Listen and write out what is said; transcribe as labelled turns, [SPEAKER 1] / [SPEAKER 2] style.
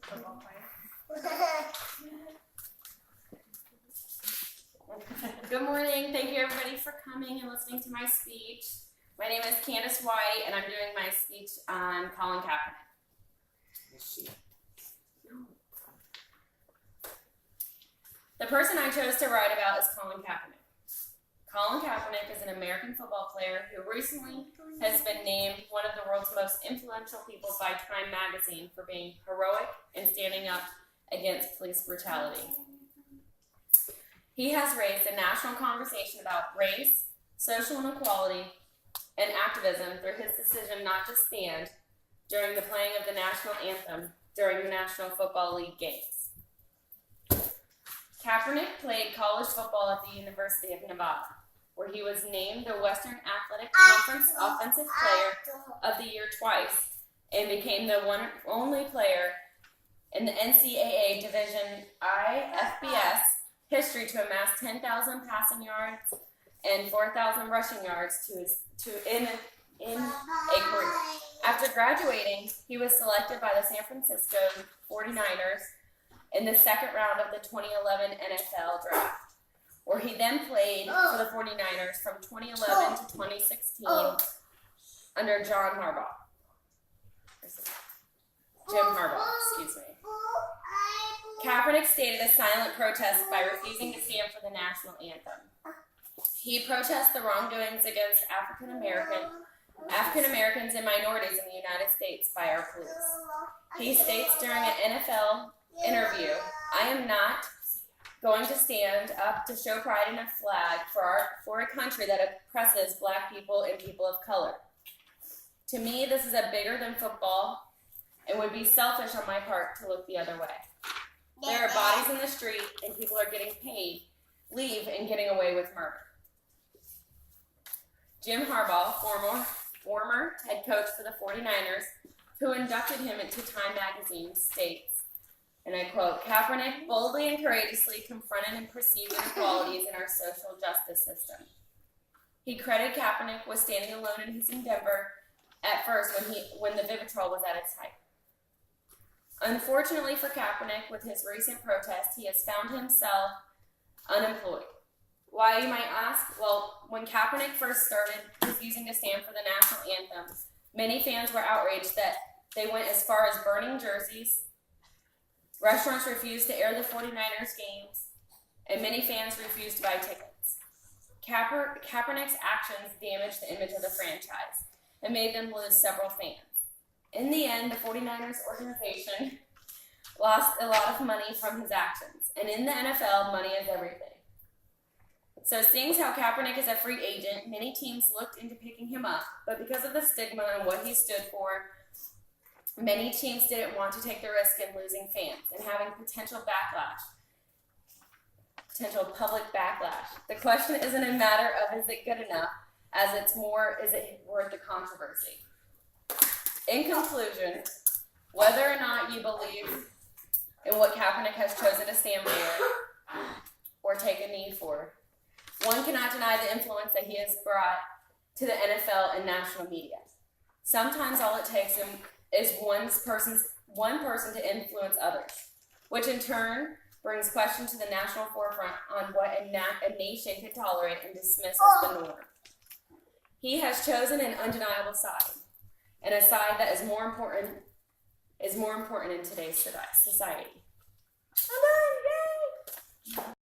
[SPEAKER 1] football player. Good morning. Thank you everybody for coming and listening to my speech. My name is Candace White and I'm doing my speech on Colin Kaepernick. The person I chose to write about is Colin Kaepernick. Colin Kaepernick is an American football player who recently has been named one of the world's most influential people by Time magazine for being heroic and standing up against police brutality. He has raised a national conversation about race, social inequality, and activism through his decision not to stand during the playing of the national anthem during the National Football League games. Kaepernick played college football at the University of Nevada, where he was named the Western Athletic Conference Offensive Player of the Year twice and became the only player in the NCAA Division I FBS history to amass 10,000 passing yards and 4,000 rushing yards in a career. After graduating, he was selected by the San Francisco 49ers in the second round of the 2011 NFL Draft, where he then played for the 49ers from 2011 to 2016 under Jim Harbaugh, excuse me. Kaepernick stated a silent protest by refusing to stand for the national anthem. He protests the wrongdoings against African Americans and minorities in the United States by our police. He states during an NFL interview, "I am not going to stand up to show pride in a flag for a country that oppresses black people and people of color. To me, this is a bigger than football and would be selfish on my part to look the other way. There are bodies in the street and people are getting paid, leave and getting away with murder." Jim Harbaugh, former head coach for the 49ers, who inducted him into Time magazine, states, and I quote, "Kaepernick boldly and courageously confronted and perceived inequalities in our social justice system." He credited Kaepernick with standing alone in his endeavor at first when the vitriol was at its height. Unfortunately for Kaepernick, with his recent protest, he has found himself unemployed. Why, you might ask? Well, when Kaepernick first started refusing to stand for the national anthem, many fans were outraged that they went as far as burning jerseys. Restaurants refused to air the 49ers games, and many fans refused to buy tickets. Kaepernick's actions damaged the image of the franchise and made them lose several fans. In the end, the 49ers organization lost a lot of money from his actions, and in the NFL, money is everything. So seeing how Kaepernick is a free agent, many teams looked into picking him up, but because of the stigma and what he stood for, many teams didn't want to take the risk in losing fans and having potential public backlash. The question isn't a matter of is it good enough, as it's more, is it worth the controversy? In conclusion, whether or not you believe in what Kaepernick has chosen to stand for or take a knee for, one cannot deny the influence that he has brought to the NFL and national media. Sometimes all it takes is one person to influence others, which in turn brings question to the national forefront on what a nation can tolerate and dismiss as the norm. He has chosen an undeniable side, and a side that is more important in today's society.